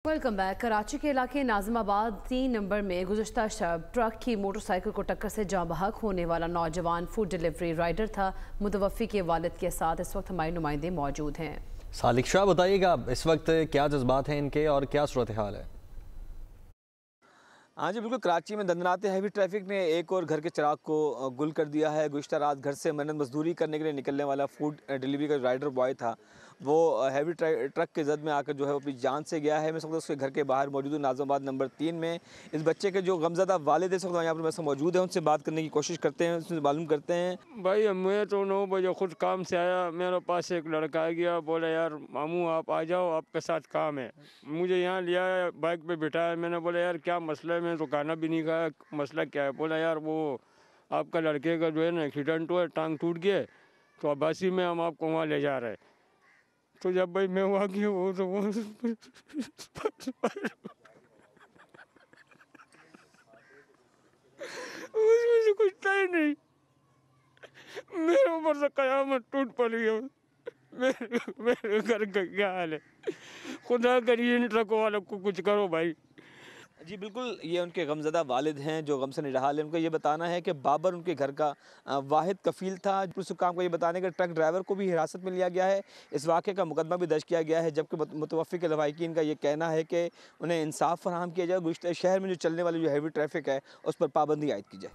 Welcome back. Karachi के इलाके Nazimabad 3 number में गुज़श्ता शब ट्रक की मोटरसाइकिल को टक्कर से जाँ बहक होने वाला नौजवान फूड डिलीवरी राइडर था। मुतवफ़ी के वालिद के साथ इस वक्त हमारे नुमाइंदे मौजूद हैं। सालिक शाह, बताइएगा इस वक्त क्या जज्बात हैं इनके और क्या सूरत हाल है? हाँ जी, बिल्कुल। कराची में दंदनाते हैवी ट्रैफिक ने एक और घर के चिराग को गुल कर दिया है। गुज़श्ता रात घर से मेहनत मजदूरी करने के लिए निकलने वाला फूड डिलीवरी का राइडर बॉय था, वो हैवी ट्रक के जद में आकर जो है वो अपनी जान से गया है। मैं इस वक्त उसके घर के बाहर मौजूद हूँ, नाजिमाबाद नंबर 3 में। इस बच्चे के जो गमज़दा वालिद इस वक्त यहाँ पर मेरे मौजूद हैं, उनसे बात करने की कोशिश करते हैं, उससे मालूम करते हैं। भाई मैं तो 9 बजे खुद काम से आया, मेरे पास एक लड़का आ गया, बोला यार मामू आप आ जाओ, आपके साथ काम है। मुझे यहाँ लिया, बाइक पे बिठाया। मैंने बोला यार क्या मसला है, मैं तो खाना भी नहीं खाया, मसला क्या है? बोला यार वो आपका लड़के का जो है ना एक्सीडेंट हुआ है, टांग टूट गया, तो अब्बासी में हम आपको वहाँ ले जा रहे हैं। तो जब भाई मैं वहाँ गया वो तो उसमें से कुछ था ही नहीं। मेरे ऊपर से कयामत टूट पड़ी है। मेरे घर का क्या हाल है? खुदा करिए इन ट्रकों वालों को कुछ करो भाई। जी बिल्कुल, ये उनके गमज़दा वालिद हैं जो गम से निराहाल है। उनका ये बताना है कि बाबर उनके घर का वाहिद कफ़ील था। पुलिस हुक्काम को ये बताने का ट्रक ड्राइवर को भी हिरासत में लिया गया है। इस वाक़े का मुकदमा भी दर्ज किया गया है, जबकि मुतवफ़्फ़ी के लवाहिकीन का ये कहना है कि उन्हें इंसाफ फराहम किया जाए, गुज़श्ता शहर में जो चलने वाली जो हैवी ट्रैफिक है उस पर पाबंदी आयद की जाए।